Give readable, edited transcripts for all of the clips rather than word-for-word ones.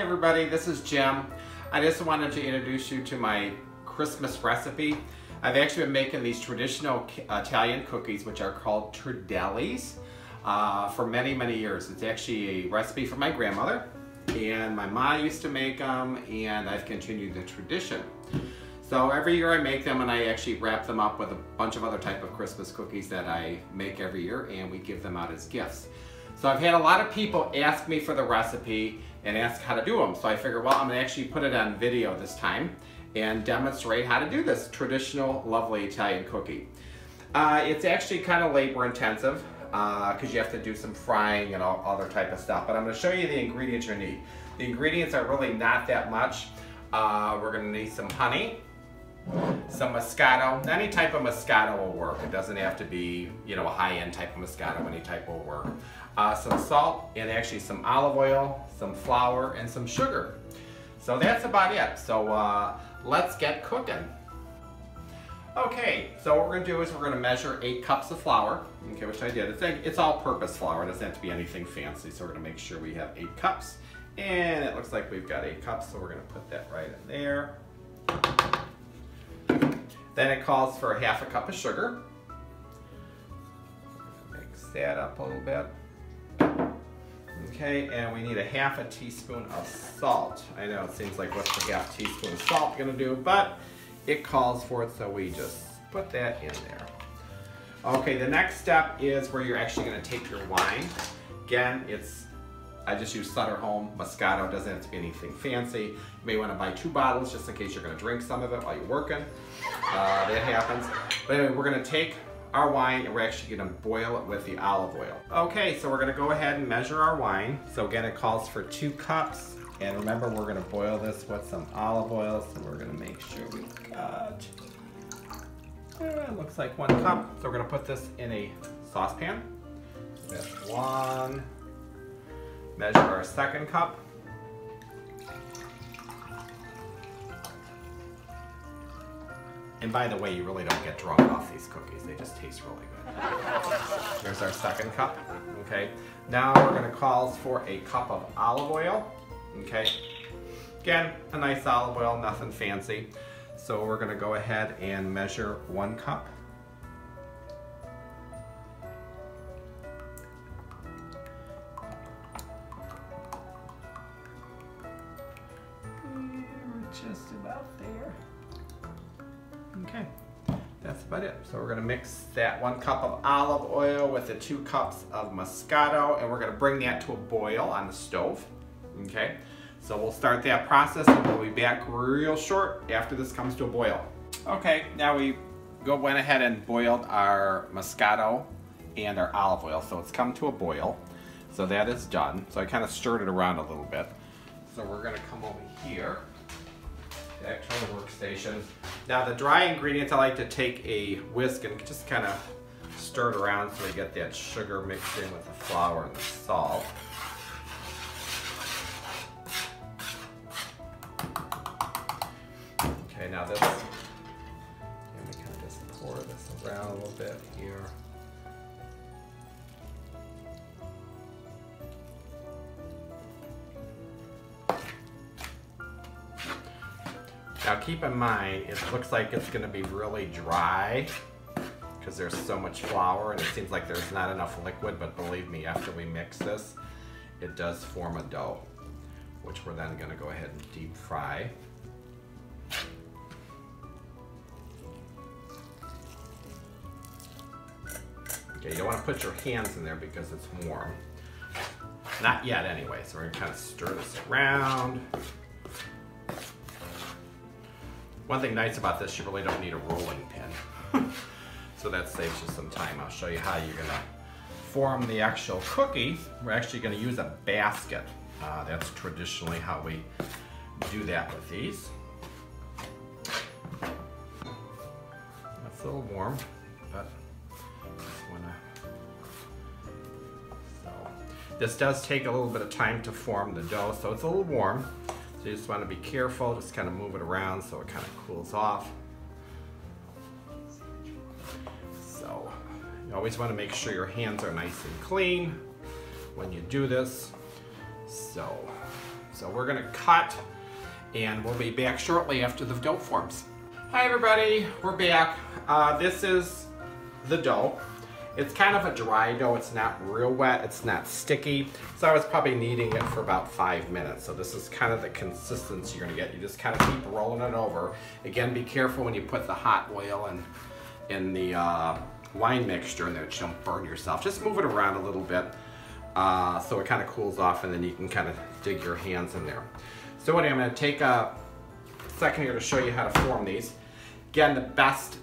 everybody, this is Jim. I just wanted to introduce you to my Christmas recipe. I've actually been making these traditional Italian cookies, which are called Turdeles, for many, many years. It's actually a recipe from my grandmother, and my mom used to make them, and I've continued the tradition. So every year I make them, and I actually wrap them up with a bunch of other type of Christmas cookies that I make every year, and we give them out as gifts. So I've had a lot of people ask me for the recipe and ask how to do them. So I figured, well, I'm gonna actually put it on video this time and demonstrate how to do this traditional, lovely Italian cookie. It's actually kind of labor intensive because you have to do some frying and all other type of stuff, but I'm gonna show you the ingredients you need. The ingredients are really not that much. We're gonna need some honey, some Moscato. Any type of Moscato will work. It doesn't have to be, you know, a high-end type of Moscato. Any type will work. Some salt, and actually some olive oil, some flour, and some sugar. So that's about it. So let's get cooking. Okay, so what we're gonna do is we're gonna measure 8 cups of flour, okay, which I did. It's all-purpose flour. It doesn't have to be anything fancy. So we're gonna make sure we have 8 cups. And it looks like we've got 8 cups, so we're gonna put that right in there. Then it calls for ½ a cup of sugar. Mix that up a little bit. Okay, and we need ½ teaspoon of salt. I know it seems like what's the ½ teaspoon of salt gonna do, but it calls for it, so we just put that in there. Okay, the next step is where you're actually gonna take your wine. Again, I just use Sutter Home Moscato. It doesn't have to be anything fancy. You may want to buy 2 bottles just in case you're going to drink some of it while you're working. That happens. But anyway, we're going to take our wine and we're actually going to boil it with the olive oil. Okay, so we're going to go ahead and measure our wine. So again, it calls for 2 cups. And remember, we're going to boil this with some olive oil. So we're going to make sure we've got, it looks like 1 cup. So we're going to put this in a saucepan. That's 1. Measure our 2nd cup. And by the way, you really don't get drunk off these cookies. They just taste really good. There's our 2nd cup. Okay. Now we're going to call for a cup of olive oil. Okay. Again, a nice olive oil, nothing fancy. So we're going to go ahead and measure 1 cup. Just about there. Okay, that's about it. So we're gonna mix that 1 cup of olive oil with the 2 cups of Moscato, and we're gonna bring that to a boil on the stove. Okay, so we'll start that process and we'll be back real short after this comes to a boil. Okay, now we went ahead and boiled our Moscato and our olive oil, so it's come to a boil. So that is done. So I kind of stirred it around a little bit. So we're gonna come over here. Back to the workstation. Now the dry ingredients, I like to take a whisk and just kind of stir it around so we get that sugar mixed in with the flour and the salt. Okay, now this, and we kind of just pour this around a little bit here. Now keep in mind, it looks like it's going to be really dry because there's so much flour and it seems like there's not enough liquid, but believe me, after we mix this, it does form a dough, which we're then going to go ahead and deep fry. Okay, you don't want to put your hands in there because it's warm. Not yet anyway, so we're going to kind of stir this around. One thing nice about this, you really don't need a rolling pin. So that saves you some time. I'll show you how you're gonna form the actual cookie. We're actually gonna use a basket. That's traditionally how we do that with these. That's a little warm, but just wanna, so this does take a little bit of time to form the dough, so it's a little warm. So you just want to be careful, just kind of move it around so it kind of cools off. So you always want to make sure your hands are nice and clean when you do this. So So we're gonna cut, and we'll be back shortly after the dough forms. Hi everybody, we're back. This is the dough. It's kind of a dry dough. It's not real wet, it's not sticky. So I was probably kneading it for about 5 minutes. So this is kind of the consistency you're gonna get. You just kind of keep rolling it over. Again, be careful when you put the hot oil in the wine mixture in there, that you don't burn yourself. Just move it around a little bit so it kind of cools off, and then you can kind of dig your hands in there. So anyway, I'm gonna take a second here to show you how to form these. Again, the best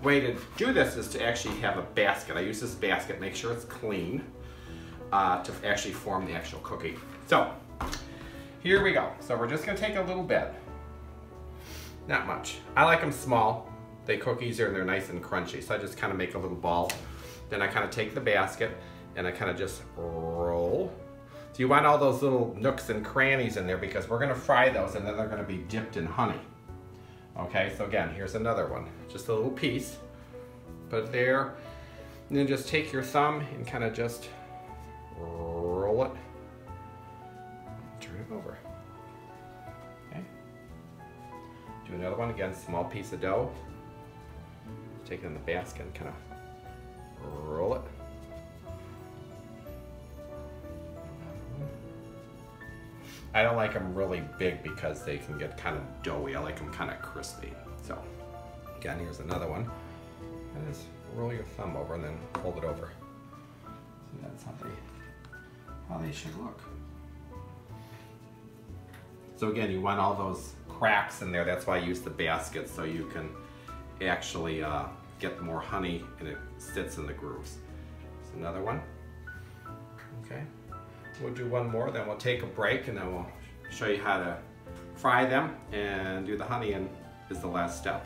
way to do this is to actually have a basket. I use this basket, make sure it's clean to actually form the actual cookie. So here we go. So we're just gonna take a little bit, not much. I like them small. They cook easier and they're nice and crunchy. So I just kind of make a little ball. Then I kind of take the basket and I kind of just roll. So you want all those little nooks and crannies in there because we're gonna fry those and then they're gonna be dipped in honey. Okay, so again, here's another one. Just a little piece, put it there, and then just take your thumb and kind of just roll it, turn it over. Okay, do another one, again, small piece of dough, take it in the basket and kind of roll it. I don't like them really big because they can get kind of doughy. I like them kind of crispy. So again, here's another one. And just roll your thumb over and then fold it over. So that's how they should look. So again, you want all those cracks in there. That's why I use the basket, so you can actually get more honey and it sits in the grooves. Here's another one. Okay. We'll do one more, then we'll take a break, and then we'll show you how to fry them and do the honey, and is the last step.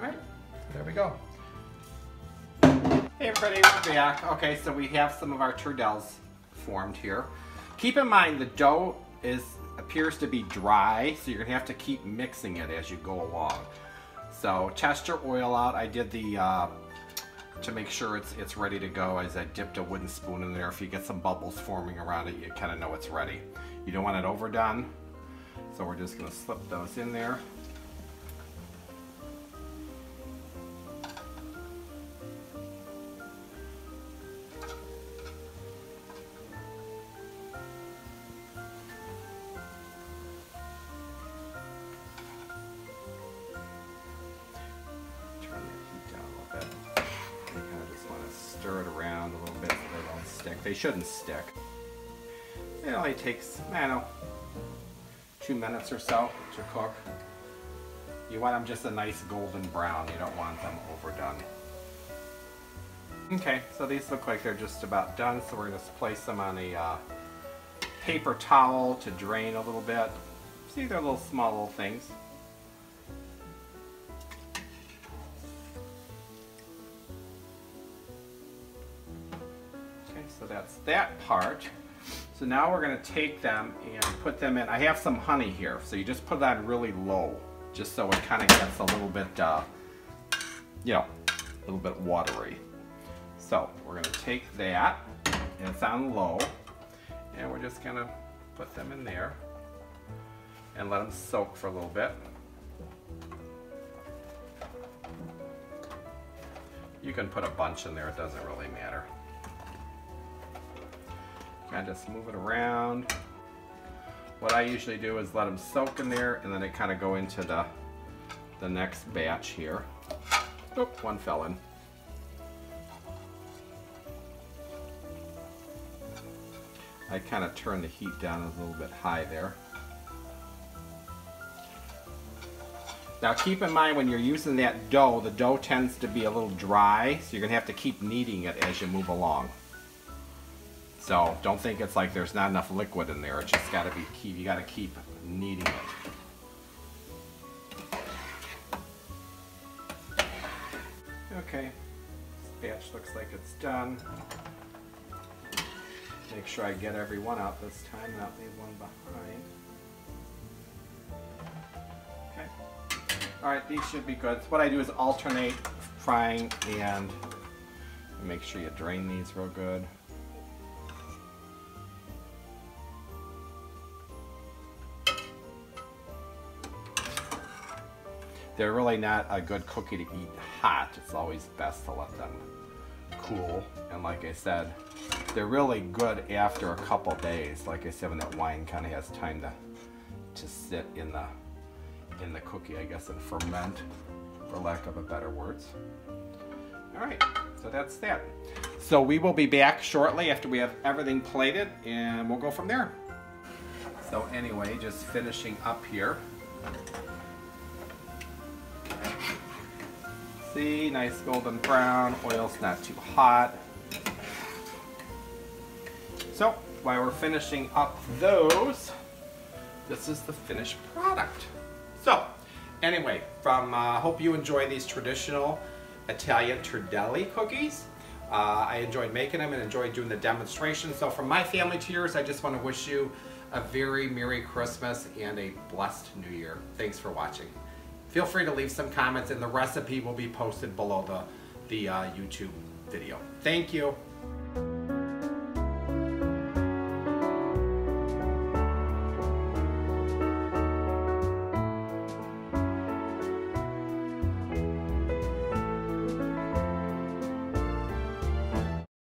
All right, there we go. Hey everybody, we're back. Okay, so we have some of our turdeles formed here. Keep in mind the dough appears to be dry, so you're gonna have to keep mixing it as you go along. So test your oil out. I did the to make sure it's ready to go, as I dipped a wooden spoon in there. If you get some bubbles forming around it, you kind of know it's ready. You don't want it overdone, so we're just going to slip those in there. Stir it around a little bit so they don't stick. They shouldn't stick. It only takes, I don't know, 2 minutes or so to cook. You want them just a nice golden brown. You don't want them overdone. Okay, so these look like they're just about done, so we're going to place them on a paper towel to drain a little bit. See, they're little small little things. So that's that part. So now we're going to take them and put them in. I have some honey here, so you just put it on really low, just so it kind of gets a little bit, you know, a little bit watery. So we're going to take that, and it's on low, and we're just going to put them in there and let them soak for a little bit. You can put a bunch in there, it doesn't really matter. Kind of just move it around. What I usually do is let them soak in there, and then they kind of go into the next batch here. Oop, one fell in. I kind of turn the heat down a little bit high there. Now keep in mind when you're using that dough, the dough tends to be a little dry, so you're going to have to keep kneading it as you move along. So don't think it's like there's not enough liquid in there. It's just got to be you got to keep kneading it. Okay, this batch looks like it's done. Make sure I get every one out this time, not leave one behind. Okay. All right, these should be good. So what I do is alternate frying and make sure you drain these real good. they're really not a good cookie to eat hot. It's always best to let them cool. And like I said, they're really good after a couple days. Like I said, when that wine kind of has time to sit in the cookie, I guess, and ferment, for lack of a better words. All right, so that's that. So we will be back shortly after we have everything plated, and we'll go from there. So anyway, just finishing up here. See, nice golden brown, oil's not too hot. So while we're finishing up those, this is the finished product. So anyway, hope you enjoy these traditional Italian Turdele cookies. I enjoyed making them and enjoyed doing the demonstration. So from my family to yours, I just want to wish you a very Merry Christmas and a blessed New Year. Thanks for watching. Feel free to leave some comments, and the recipe will be posted below the YouTube video. Thank you.